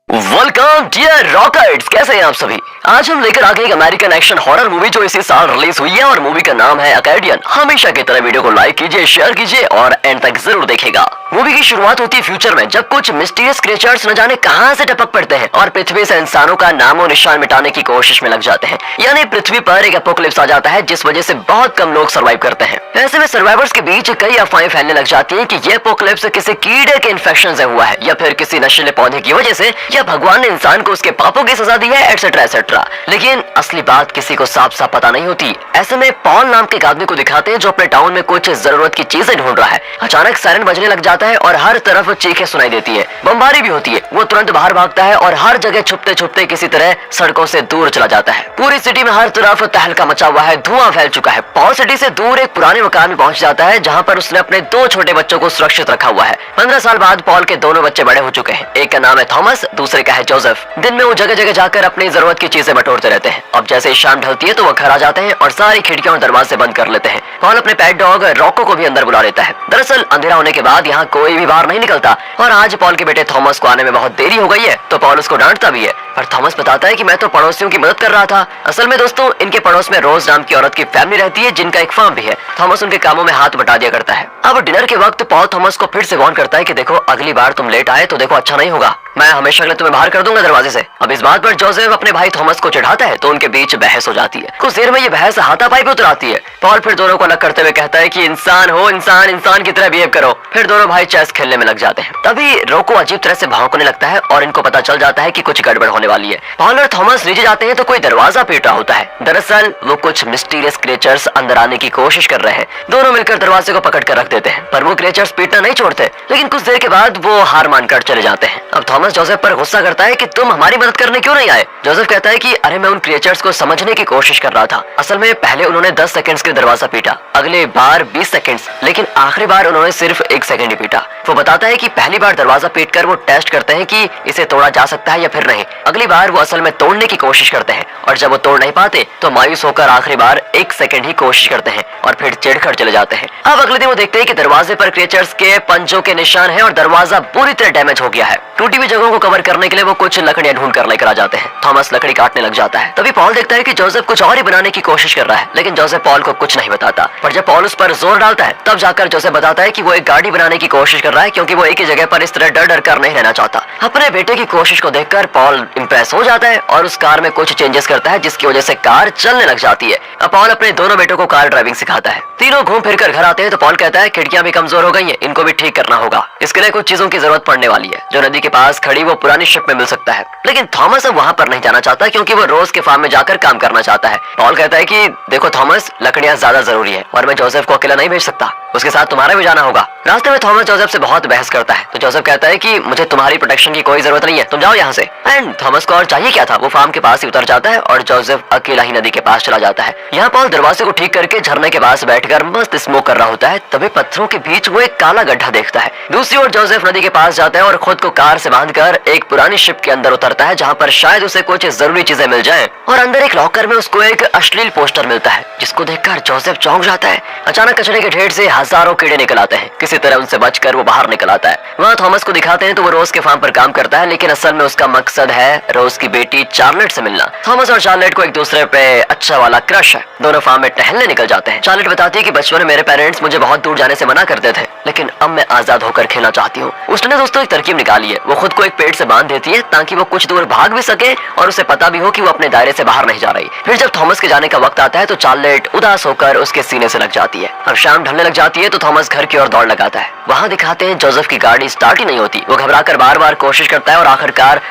Welcome dear rockets, कैसे हैं आप सभी। आज हम लेकर आ गए एक अमेरिकन एक्शन हॉरर मूवी जो इसी साल रिलीज हुई है और मूवी का नाम है अकैडियन। हमेशा की तरह वीडियो को लाइक कीजिए, शेयर कीजिए और एंड तक जरूर देखिएगा। मूवी की शुरुआत होती है फ्यूचर में, जब कुछ मिस्टीरियस क्रिएचर्स न जाने कहां से टपक पड़ते हैं और पृथ्वी से इंसानों का नामो निशान मिटाने की कोशिश में लग जाते हैं। यानी पृथ्वी पर एक एपोकलिप्स आ जाता है जिस वजह से बहुत कम लोग सर्वाइव करते हैं। ऐसे में सर्वाइवर्स के बीच कई अफवाहें फैलने लग जाती है कि यह एपोकलिप्स किसी कीड़े के इन्फेक्शन से हुआ है या फिर किसी नशीले पौधे की वजह से, या भगवान ने इंसान को उसके पापों की सजा दी है, एटसेट्रा एटसेट्रा। लेकिन असली बात किसी को साफ साफ पता नहीं होती। ऐसे में पॉल नाम के एक आदमी को दिखाते हैं जो अपने टाउन में कुछ जरूरत की चीजें ढूंढ रहा है। अचानक सायरन बजने लग जाता है और हर तरफ चीखें सुनाई देती है, बमबारी भी होती है। वो तुरंत बाहर भागता है और हर जगह छुपते छुपते किसी तरह सड़कों से दूर चला जाता है। पूरी सिटी में हर तरफ तहलका मचा हुआ है, धुआं फैल चुका है। पॉल सिटी से दूर एक पुराने मकान में पहुंच जाता है जहां पर उसने अपने 2 छोटे बच्चों को सुरक्षित रखा हुआ है। 15 साल बाद पॉल के दोनों बच्चे बड़े हो चुके हैं। एक का नाम है थॉमस, दूसरे का है जोसेफ। दिन में वो जगह जगह जाकर अपनी जरूरत की चीजें बटोरते रहते हैं। अब जैसे शाम ढलती है तो वो घर आ जाते हैं और सारी खिड़कियां और दरवाजे बंद कर लेते हैं। पॉल अपने पेट डॉग रॉको को भी अंदर बुला लेता है। दरअसल अंधेरा होने के बाद यहाँ कोई भी बाहर नहीं निकलता और आज पॉल के बेटे थॉमस को आने में बहुत देरी हो गई है तो पॉल उसको डांटता भी है। पर थॉमस बताता है कि मैं तो पड़ोसियों की मदद कर रहा था। असल में दोस्तों, इनके पड़ोस में रोज नाम की औरत की फैमिली रहती है जिनका एक फार्म भी है। थॉमस उनके कामों में हाथ बटा दिया करता है। अब डिनर के वक्त पॉल थॉमस को फिर से वार्न करता है कि देखो, अगली बार तुम लेट आए तो देखो अच्छा नहीं होगा, मैं हमेशा के लिए तुम्हें बाहर कर दूंगा दरवाजे से। अब इस बात पर जोसेफ अपने भाई थॉमस को चिढ़ाता है तो उनके बीच बहस हो जाती है। कुछ देर में ये बहस हाथापाई पे उतर आती है। पॉल फिर दोनों को अलग करते हुए कहता है कि इंसान हो, इंसान इंसान की तरह बिहेव करो। फिर दोनों भाई चेस खेलने में लग जाते हैं। तभी रोको अजीब तरह से भौंकने लगता है और इनको पता चल जाता है कि कुछ गड़बड़ होने वाली है। पॉल और थॉमस नीचे जाते हैं तो कोई दरवाजा पीट रहा होता है। दरअसल वो कुछ मिस्टीरियस क्रिएचर्स अंदर आने की कोशिश कर रहे हैं। दोनों मिलकर दरवाजे को पकड़ कर रख देते हैं, पर वो क्रिएचर्स पीटना नहीं छोड़ते। लेकिन कुछ देर के बाद वो हार मानकर चले जाते हैं। अब थॉमस जोसेफ पर गुस्सा करता है कि तुम हमारी मदद करने क्यों नहीं आए। जोसेफ कहता है कि अरे मैं उन क्रिएचर्स को समझने की कोशिश कर रहा था। असल में पहले उन्होंने 10 सेकंड्स के दरवाजा पीटा, अगले बार 20 सेकंड्स, लेकिन आखिरी बार उन्होंने सिर्फ 1 सेकंड ही पीटा। वो बताता है कि पहली बार दरवाजा पीटकर वो टेस्ट करते हैं कि इसे तोड़ा जा सकता है या फिर नहीं। अगली बार वो असल में तोड़ने की कोशिश करते हैं और जब वो तोड़ नहीं पाते तो मायूस होकर आखिरी बार 1 सेकंड ही कोशिश करते हैं और फिर चिढ़कर चले जाते हैं। अब अगले दिन वो देखते हैं कि दरवाजे पर क्रिएचर्स के पंजों के निशान हैं और दरवाजा पूरी तरह डैमेज हो गया है। टूटी हुई जगहों को कवर करने के लिए वो कुछ लकड़ियां ढूंढ कर लेकर आ जाते हैं। थॉमस लकड़ी काटने लग जाता है। तभी पॉल देखता है कि जोसेफ कुछ और ही बनाने की कोशिश कर रहा है, लेकिन जोसेफ पॉल को कुछ नहीं बताता। पर जब पॉल उस पर जोर डालता है तब जाकर जोसेफ बताता है कि वो एक गाड़ी बनाने की कोशिश कर रहा है, क्योंकि वो एक ही जगह पर इस तरह डर डर कर नहीं रहना चाहता। अपने बेटे की कोशिश को देखकर पॉल इंप्रेस हो जाता है और उस कार में कुछ चेंजेस करता है जिसकी वजह से कार चलने लग जाती है। अब पॉल अपने दोनों बेटों को कार ड्राइविंग सिखाता है। तीनों घूम फिर कर घर आते हैं तो पॉल कहता है खिड़कियां भी कमजोर हो गई हैं, इनको भी ठीक करना होगा। इसके लिए कुछ चीजों की जरूरत पड़ने वाली है जो नदी के पास खड़ी वो पुरानी शिप में मिल सकता है। लेकिन थॉमस अब वहां पर नहीं जाना चाहता क्योंकि वो रोज के फार्म में जाकर काम करना चाहता है। पॉल कहता है कि देखो थॉमस, लकड़ियां ज्यादा जरूरी है और मैं जोसेफ को अकेला नहीं भेज सकता, उसके साथ तुम्हारा भी जाना होगा। रास्ते में थॉमस जोसेफ से बहुत बहस करता है तो जोसेफ कहता है कि मुझे तुम्हारी प्रोटेक्शन की कोई जरूरत नहीं है, तुम जाओ यहाँ से। एंड थॉमस को और चाहिए क्या था, वो फार्म के पास ही उतर जाता है और जोसेफ अकेला ही नदी के पास चला जाता है। यहाँ पॉल दरवाजे को ठीक करके झरने के पास बैठकर मस्त स्मोक कर रहा होता है। तभी पत्थरों के बीच वो एक काला गड्ढा देखता है। दूसरी ओर जोसेफ नदी के पास जाता है और खुद को कार से बांधकर एक पुरानी शिप के अंदर उतरता है जहाँ पर शायद उसे कुछ जरूरी चीजें मिल जाएं। और अंदर एक लॉकर में उसको एक अश्लील पोस्टर मिलता है जिसको देखकर जोसेफ चौंक जाता है। अचानक कचरे के ढेर से हजारों कीड़े निकल आते हैं। किसी तरह उनसे बचकर वो बाहर निकल आता है। वहाँ थॉमस को दिखाते हैं तो वो रोज के फार्म पर काम करता है, लेकिन असल में उसका मकसद है रोज की बेटी चार्लेट से मिलना। थॉमस और चार्लेट को एक दूसरे पे अच्छा वाला क्रश है। दोनों फार्म में टहलने निकल जाते हैं। चार्लेट बताती है कि बचपन में मेरे पेरेंट्स मुझे बहुत दूर जाने से मना करते थे, लेकिन अब मैं आजाद होकर खेलना चाहती हूँ। उसने दोस्तों एक तरकीब निकाली है। वो खुद को एक पेड़ से बांध देती है ताकि वो कुछ दूर भाग भी सके और उसे पता भी हो कि वो अपने दायरे से बाहर नहीं जा रही। फिर जब थॉमस के जाने का वक्त आता है तो चार्लेट उदास होकर उसके सीने से लग जाती है। अब शाम ढलने लग जाती है तो थॉमस घर की ओर दौड़ लगाता है। वहाँ दिखाते हैं जोसेफ की गाड़ी स्टार्ट ही नहीं होती। वो घबराकर बार बार कोशिश करता है और आखिरकार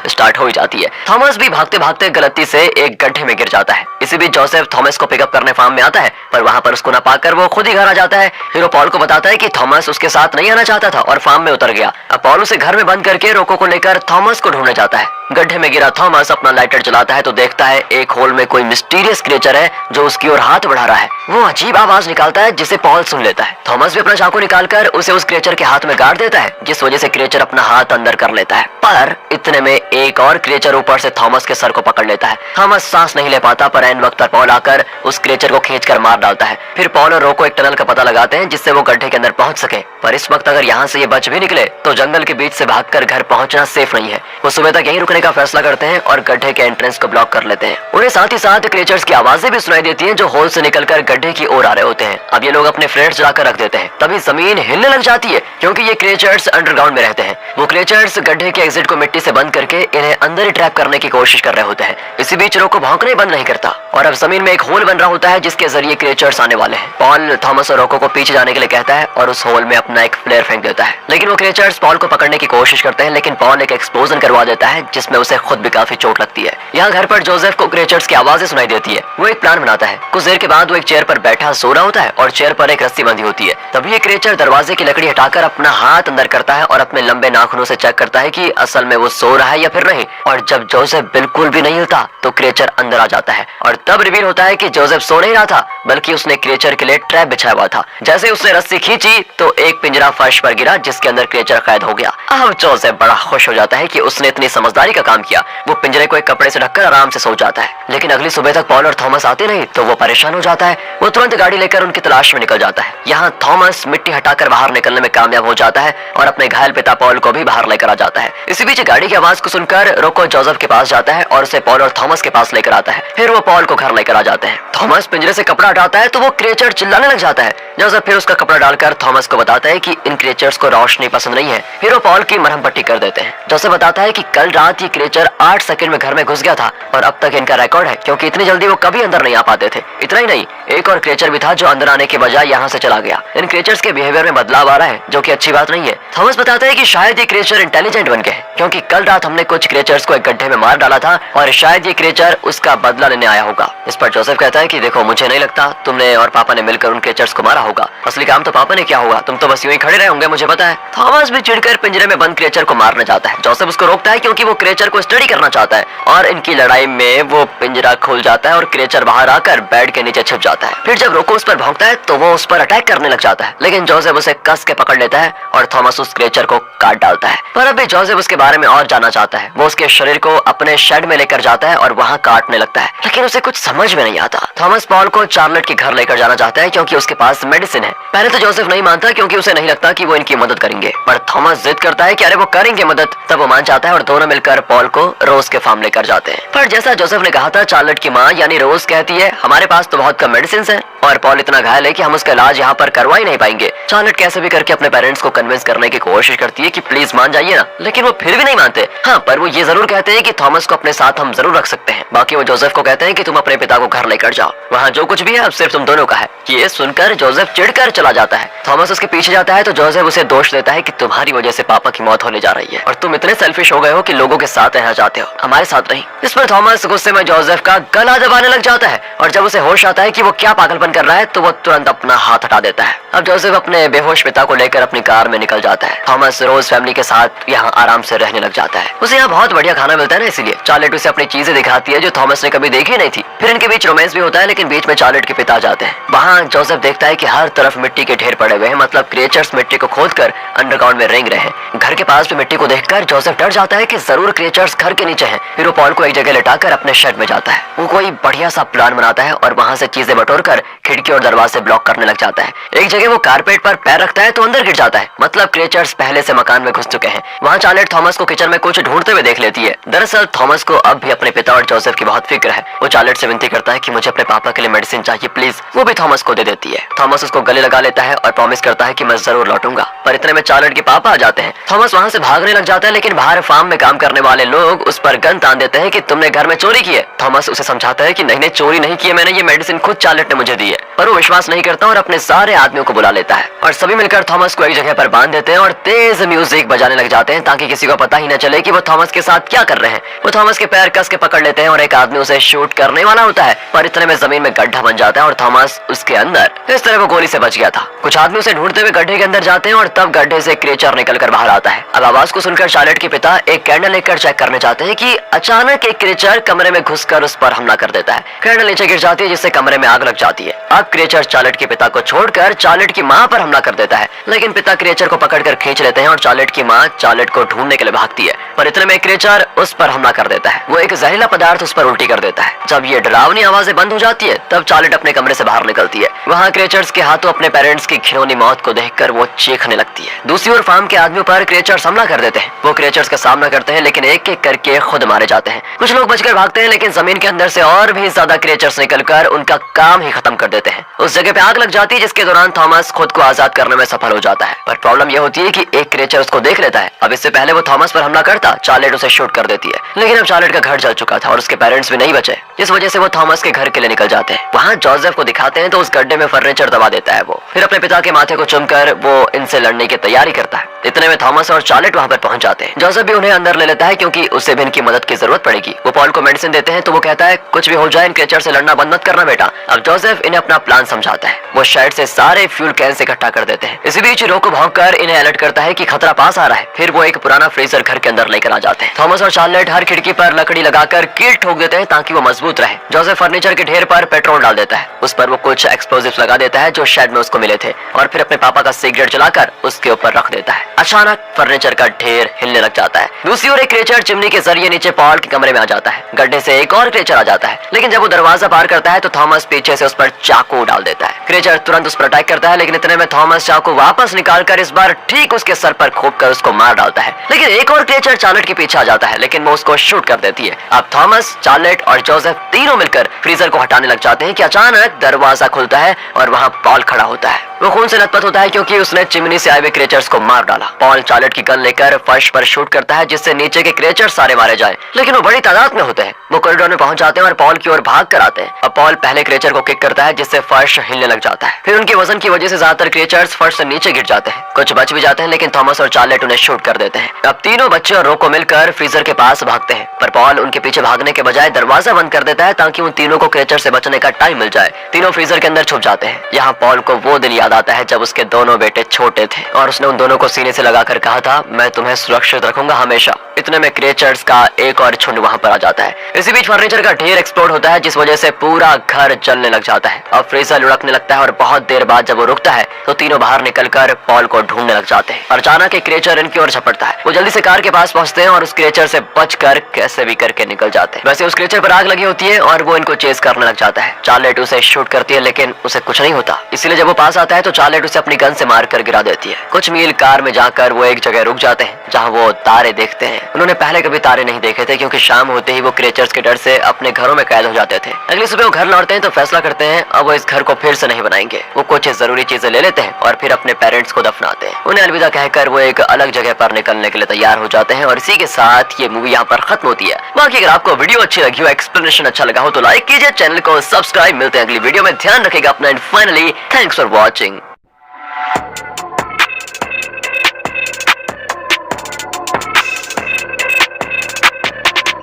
स्टार्ट हो ही जाती है। थॉमस भी भागते भागते गलती से एक गड्ढे में गिर जाता है। इसी बीच जोसेफ थॉमस को पिकअप करने फार्म में आता है, पर वहाँ पर उसको न पाकर वो खुद ही घर आ जाता है। फिर वो पॉल को बताता है कि थॉमस उसके साथ नहीं आना चाहता था और फार्म में उतर गया। अब पॉल उसे घर में बंद करके रोको को लेकर थॉमस को ढूंढने जाता है। गड्ढे में गिरा थॉमस अपना लाइटर चलाता है तो देखता है एक होल में कोई मिस्टीरियस क्रिएचर है जो उसकी ओर हाथ बढ़ा रहा है। वो अजीब आवाज निकालता है जिसे पॉल सुन लेता है। थॉमस भी अपना चाकू निकालकर उसे उस क्रिएचर के हाथ में गाड़ देता है, जिस वजह से क्रिएचर अपना हाथ अंदर कर लेता है। पर इतने में एक और क्रिएचर ऊपर से थॉमस के सर को पकड़ लेता है। थॉमस सांस नहीं ले पाता, पर एन वक्त पर पॉल आकर उस क्रिएचर को खींचकर मार डालता है। फिर पॉल और रोको एक टनल का पता लगाते हैं जिससे वो गड्ढे के अंदर पहुंच सके। पर इस वक्त अगर यहाँ से ये बच भी निकले तो जंगल के बीच से भागकर घर पहुंचना सेफ नहीं है। वो सुबह तक यहीं रुकने का फैसला करते हैं और गड्ढे के एंट्रेंस को ब्लॉक कर लेते हैं। उन्हें साथ ही साथ क्रिएचर्स की आवाजें भी सुनाई देती हैं जो होल से निकलकर गड्ढे की ओर आ रहे होते हैं। अब ये लोग अपने फ्लैट्स जलाकर रख देते हैं, तभी जमीन हिलने लग जाती है क्योंकि ये क्रिएचर्स अंडरग्राउंड में रहते हैं। वो क्रिएचर्स गड्ढे के एग्जिट को मिट्टी से बंद करके इन्हें अंदर ही ट्रैप करने की कोशिश कर रहे होते हैं। इसी बीच रोको भौंकने बंद नहीं करता और अब जमीन में एक होल बन रहा होता है जिसके जरिए क्रिएचर्स आने वाले हैं। पॉल थॉमस और रोको को पीछे जाने के लिए कहता है और उस होल में अपना एक फ्लेयर फेंक देता है, लेकिन वो क्रिएचर्स पॉल को पकड़ने की कोशिश करते हैं, लेकिन पॉल एक एक्सप्लोजन करवा देता है जिसमें उसे खुद भी काफी चोट लगती है। यहाँ घर पर जोसेफ को क्रिएचर्स की आवाजें सुनाई देती है। वो एक प्लान बनाता है। कुछ देर के बाद वो एक चेयर पर बैठा सो रहा होता है और चेयर पर एक रस्सी बंधी होती है। तभी ये क्रिएचर दरवाजे की लकड़ी हटाकर अपना हाथ अंदर करता है और अपने लंबे नाखूनों से चेक करता है कि असल में वो सो रहा है या फिर नहीं। और जब जोसेफ बिल्कुल भी नहीं हिलता तो क्रिएचर अंदर आ जाता है और तब रिवील होता है कि जोसेफ सो नहीं रहा था बल्कि उसने क्रिएचर के लिए ट्रैप बिछाया हुआ था। जैसे उसने रस्सी खींची तो एक पिंजरा फर्श पर गिरा जिसके अंदर क्रिएचर कैद हो गया। अब जोसेफ बड़ा खुश हो जाता है कि उसने इतनी समझदारी का काम किया। वो पिंजरे को एक कपड़े से ढककर आराम से सो जाता है, लेकिन अगली सुबह तक पॉल और थॉमस आते नहीं तो वो परेशान हो जाता है। वो तुरंत गाड़ी लेकर उनकी तलाश में निकल जाता है। यहाँ थॉमस मिट्टी हटाकर बाहर निकलने में कामयाब हो जाता है और अपने घायल पिता पॉल को भी बाहर लेकर आ जाता है। इसी बीच गाड़ी की आवाज को सुनकर रोको जोसेफ के पास जाता है और उसे पॉल और थॉमस के पास लेकर आता है। फिर वो पॉल को घर लेकर आ जाते हैं। थॉमस पिंजरे से कपड़ा हटाता है तो वो क्रिएचर चिल्लाने लग जाता है। जोसेफ फिर उसका कपड़ा डालकर थॉमस को बताता है कि इन क्रिएचर्स को रोशनी पसंद नहीं है। फिर वो पॉल की मरहम पट्टी कर देते हैं। जोसेफ बताता है कि कल रात ये क्रिएचर 8 सेकंड में घर में घुस गया था और अब तक इनका रिकॉर्ड है क्योंकि इतनी जल्दी वो कभी अंदर नहीं आ पाते थे। इतना ही नहीं, एक और क्रिएचर भी था जो अंदर आने के बजाय यहाँ से चला गया। इन क्रिएचर्स के बिहेवियर में बदलाव आ रहा है जो कि अच्छी बात नहीं है। थॉमस बताता है कि शायद ये क्रिएचर इंटेलिजेंट बन गए हैं क्योंकि कल रात हमने कुछ क्रिएचर्स को एक गड्ढे में मार डाला था और शायद ये क्रिएचर उसका बदला लेने आया होगा। इस पर जोसेफ कहता है कि देखो, मुझे नहीं लगता तुमने और पापा ने मिलकर उन क्रिएचर्स को मारा होगा। असली काम तो पापा ने किया होगा, तुम तो बस यूं ही खड़े रहे होंगे, मुझे पता है। थॉमस भी चिढ़कर पिंजरे में बंद क्रिएचर को मारना चाहता है। जोसेफ उसको रोकता है क्योंकि वो क्रिएचर को स्टडी करना चाहता है और इनकी लड़ाई में वो पिंजरा खुल जाता है और क्रिएचर बाहर आकर बेड के नीचे छिप जाता है। फिर जब रोको उस पर भौंकता है तो वो उस पर अटैक करने लग जाता है, लेकिन जोसेफ उसे कस के पकड़ लेता है और थॉमस उस क्रिएचर को काट डालता है। पर अभी जोसेफ उसके बारे में और जानना चाहता है। वो उसके शरीर को अपने शेड में लेकर जाता है और वहाँ काटने लगता है, लेकिन उसे कुछ समझ में नहीं आता। थॉमस पॉल को चार्लेट के घर लेकर जाना चाहता है क्योंकि उसके पास मेडिसिन है। पहले तो जोसेफ नहीं मानता क्योंकि उसे नहीं लगता कि वो इनकी मदद करेंगे, पर थॉमस जिद करता है कि अरे वो करेंगे मदद। तब वो मान जाता है और दोनों मिलकर पॉल को रोज के फार्म लेकर जाते हैं। पर जैसा जोसेफ ने कहा था, चार्लेट की माँ यानी रोज कहती है हमारे पास तो बहुत कम मेडिसिन है और पॉल इतना घायल है कि हम उसका इलाज यहाँ पर करवा ही नहीं पाएंगे। चार्लेट कैसे भी करके अपने पेरेंट्स को कन्विंस करने की कोशिश करती है कि प्लीज मान जाइए ना, लेकिन वो फिर भी नहीं मानते। हाँ, पर वो ये जरूर कहते हैं कि थॉमस को अपने साथ हम जरूर रख सकते हैं। बाकी वो जोसेफ को कहते हैं कि तुम अपने पिता को घर लेकर जाओ, वहाँ जो कुछ भी है अब सिर्फ तुम दोनों का है। ये सुनकर जोसेफ चिढ़कर चला जाता है। थॉमस उसके पीछे जाता है तो जोसेफ उसे दोष देता है कि तुम्हारी वजह से पापा की मौत होने जा रही है और तुम इतने सेल्फिश हो गए हो कि लोगों के साथ रहना चाहते हो, हमारे साथ नहीं। इस पर थॉमस गुस्से में जोसेफ का गला दबाने लग जाता है और जब उसे होश आता है कि वो क्या पागलपन कर रहा है तो वो तुरंत अपना हाथ हटा देता है। अब जोसेफ अपने बेहोश पिता को लेकर अपनी कार में निकल जाता है। थॉमस रोज फैमिली के साथ यहाँ आराम से रहने लग जाता है। उसे यहाँ बहुत बढ़िया खाना मिलता है ना, इसीलिए चार्लेट उसे अपनी चीजें दिखाती है जो थॉमस ने कभी देखी नहीं थी। फिर इनके बीच रोमांस भी होता है, लेकिन बीच में चार्लेट के पिता जाते हैं। वहाँ जोसेफ देखता है कि हर तरफ मिट्टी के ढेर पड़े हुए हैं, मतलब क्रिएचर्स मिट्टी को खोदकर अंडरग्राउंड में रेंग रहे हैं। घर के पास भी मिट्टी को देखकर जोसेफ डर जाता है कि जरूर क्रिएचर्स घर के नीचे हैं। फिर वो पॉल को एक जगह लेटाकर अपने शेड में जाता है। वो कोई बढ़िया सा प्लान बनाता है और वहाँ से चीजें बटोरकर खिड़की और दरवाजे ब्लॉक करने लग जाता है। एक जगह वो कारपेट पर पैर रखता है तो अंदर गिर जाता है, मतलब क्रिएचर्स पहले से मकान में घुस चुके हैं। वहाँ चार्लेट थॉमस को किचन में कुछ ढूंढते हुए देख लेती है। दरअसल थॉमस को अब भी अपने पिता और जोसेफ की बहुत फिक्र है। वो चार्लेट से विनती करता है कि मुझे अपने पापा के लिए मेडिसिन चाहिए प्लीज। वो भी थॉमस को दे देती है। थॉमस उसको गले लगा लेता है और प्रॉमिस करता है कि मैं जरूर लौटूंगा। पर इतने में चार्लेट के पापा आ जाते हैं। थॉमस वहाँ से भागने लग जाता है, लेकिन बाहर फार्म में काम करने वाले लोग उस पर गन तान देते हैं कि तुमने घर में चोरी की है। थॉमस उसे समझाता है कि नहीं चोरी नहीं की है मैंने, ये मेडिसिन खुद चार्लेट ने मुझे दी है। पर वो विश्वास नहीं करता और अपने सारे आदमियों को बुला लेता है और सभी मिलकर थॉमस को एक जगह पर बांध देते हैं और तेज म्यूजिक बजाने लग जाते हैं ताकि किसी को पता ही न चले कि वो थॉमस के साथ क्या कर रहे हैं। वो थॉमस के पैर कस के पकड़ लेते हैं और एक आदमी उसे शूट करने वाला होता है, पर इतने में जमीन में गड्ढा बन जाता है और थॉमस उसके अंदर। इस तरह वो गोली से बच गया था। कुछ आदमी उसे ढूंढते हुए गड्ढे के अंदर जाते हैं और तब गड्ढे से क्रिएचर निकलकर बाहर आता है। अब आवाज को सुनकर चार्लेट के पिता एक कैंडल लेकर चेक करने चाहते हैं कि अचानक एक क्रिएचर कमरे में घुसकर उस पर हमला कर देता है। कैंडल नीचे गिर जाती है जिससे कमरे में आग लग जाती है। अब क्रिएचर चार्लेट के पिता को छोड़कर चार्लेट की माँ पर हमला कर देता है, लेकिन पिता क्रिएचर को पकड़कर खींच लेते हैं और चार्लेट की माँ चार्लेट को ढूंढने के लिए भागती है। पर इतने में क्रिएचर उस पर हमला कर देता है। वो एक जहरीला पदार्थ उस पर उल्टी कर देता है। जब ये डरावनी आवाजें बंद हो जाती है तब चार्लेट अपने कमरे से बाहर निकलती है। वहाँ क्रिएचर्स के हाथों अपने पेरेंट्स की घिनौनी मौत को देखकर वो चीखने लगती है। दूसरी ओर फार्म के आदमियों पर क्रिएचर्स हमला कर देते हैं। वो क्रिएचर्स के सामना करते हैं, लेकिन एक एक करके खुद मारे जाते हैं। कुछ लोग बचकर भागते हैं, लेकिन जमीन के अंदर से और भी ज्यादा क्रिएचर्स निकलकर उनका काम ही खत्म कर देते हैं। उस जगह पे आग लग जाती है, जिसके दौरान थॉमस खुद को आजाद करने में सफल हो जाता है। पर प्रॉब्लम यह होती है कि एक क्रिएचर उसको देख लेता है। अब इससे पहले वो थॉमस पर हमला करता, चार्लेट उसे शूट कर देती है, लेकिन अब चार्लेट का घर जल चुका था और उसके पेरेंट्स भी नहीं बचे, जिस वजह से वो थॉमस के घर के लिए निकल जाते हैं। वहाँ जोसेफ को दिखाते हैं तो उस गड्ढे में फर्नीचर दबा देता है वो। फिर अपने पिता के माथे को चूमकर वो इनसे लड़ने की तैयारी करता है। इतने में थॉमस और चार्लेट वहाँ पर पहुंच जाते हैं। जोसेफ भी उन्हें अंदर ले लेता है क्योंकि उसे भी इनकी मदद की जरूरत पड़ेगी। वो पॉल को मेडिसिन देते हैं तो वो कहता है कुछ भी हो जाए इन क्रिएचर से लड़ना बंद मत करना बेटा। अब जोसेफ इन्हें अपना प्लान समझाता है। वो शेड से सारे फ्यूल कैन इकट्ठा कर देते हैं। इसी बीच रोको भौंककर इन्हें अलर्ट करता है कि खतरा पास आ रहा है। फिर वो एक पुराना फ्रीजर घर के अंदर लेकर आ जाते हैं। थॉमस और चार्लेट हर खिड़की पर लकड़ी लगाकर कील ठोक देते हैं ताकि वो मजबूत रहे। जोसेफ फर्नीचर के ढेर पर पेट्रोल डाल देता है। उस पर वो कुछ एक्सप्लोजिव्स लगा देता है जो शेड में उसको मिले थे, और फिर अपने पापा का सिगरेट जलाकर उसके ऊपर रख देता है। अचानक फर्नीचर का ढेर हिलने लग जाता है। दूसरी ओर एक क्रिएचर चिमनी के जरिए नीचे पॉल के कमरे में आ जाता है। गड्ढे से एक और क्रिएचर आ जाता है, लेकिन जब वो दरवाजा पार करता है तो थॉमस पीछे से उस पर चाकू डाल देता है। क्रिएचर तुरंत उस पर अटैक करता है, लेकिन इतने में थॉमस चाकू वापस निकालकर इस बार ठीक उसके सर पर खोपकर उसको मार डालता है। लेकिन एक और क्रिएचर चार्लेट के पीछे आ जाता है, लेकिन वो उसको शूट कर देती है। अब थॉमस, चार्लेट और जोसेफ तीनों मिलकर फ्रीजर को हटाने लग जाते हैं कि अचानक दरवाजा खुलता है और वहाँ पॉल खड़ा होता है। वो खून से लथपथ होता है क्योंकि उसने चिमनी से आए हुए क्रिएचर्स को मार डाला। पॉल चार्लेट की गन लेकर फर्श पर शूट करता है जिससे नीचे के क्रिएचर्स सारे मारे जाएं, लेकिन वो बड़ी तादाद में होते हैं। वो कॉरिडोर में पहुंच जाते हैं और पॉल की ओर भाग कर आते हैं। अब पॉल पहले क्रिएचर को किक करता है जिससे फर्श हिलने लग जाता है। फिर उनके वजन की वजह से ज्यादातर क्रिएचर्स फर्श से नीचे गिर जाते हैं। कुछ बच भी जाते हैं, लेकिन थॉमस और चार्लेट उन्हें शूट कर देते हैं। अब तीनों बच्चे और रोको मिलकर फ्रीजर के पास भागते हैं, पर पॉल उनके पीछे भागने के बजाय दरवाजा बंद कर देता है ताकि उन तीनों को क्रिएचर से बचने का टाइम मिल जाए। तीनों फ्रीजर के अंदर छुप जाते हैं। यहाँ पॉल को वो दिन याद आता है जब उसके दोनों बेटे छोटे थे और उसने उन दोनों को सीने से लगाकर कहा था, मैं तुम्हें सुरक्षित रखूंगा हमेशा। इतने में क्रिएचर्स का एक और झुंड वहाँ पर आ जाता है। इसी बीच फर्नीचर का ढेर एक्सप्लोड होता है, जिस वजह से पूरा घर जलने लग जाता है। अब फ्रीजर लुढ़कने लगता है और बहुत देर बाद जब वो रुकता है तो तीनों बाहर निकलकर पॉल को ढूंढने लग जाते हैं। और अचानक एक क्रिएचर इनकी ओर झपटता है। वो जल्दी से कार के पास पहुंचते हैं और उस क्रिएचर से बचकर कैसे भी करके निकल जाते हैं। वैसे उस क्रिएचर पर आग लगी होती है और वो इनको चेस करने लग जाता है। चार्लेट उसे शूट करती है, लेकिन उसे कुछ नहीं होता। इसीलिए जब वो पास आता है तो चार्लेट उसे अपनी गन से मारकर गिरा देती है। कुछ मील कार में जाकर वो एक जगह रुक जाते हैं जहाँ वो तारे देखते हैं। उन्होंने पहले कभी तारे नहीं देखे थे क्योंकि शाम होते ही वो क्रिएचर्स के डर से अपने घरों में कैद हो जाते थे। अगली सुबह वो घर लौटते हैं तो फैसला करते हैं अब वो इस घर को फिर से नहीं बनाएंगे। वो कुछ जरूरी चीजें ले लेते हैं और फिर अपने पेरेंट्स को दफनाते हैं। उन्हें अलविदा कहकर वो एक अलग जगह पर निकलने के लिए तैयार हो जाते हैं और इसी के साथ ये मूवी यहाँ पर खत्म होती है। बाकी अगर आपको वीडियो अच्छी लगी हो, एक्सप्लेनेशन अच्छा लगा हो तो लाइक कीजिए, चैनल को सब्सक्राइब। मिलते हैं अगली वीडियो में, ध्यान रखिएगा अपना and finally thanks for watching.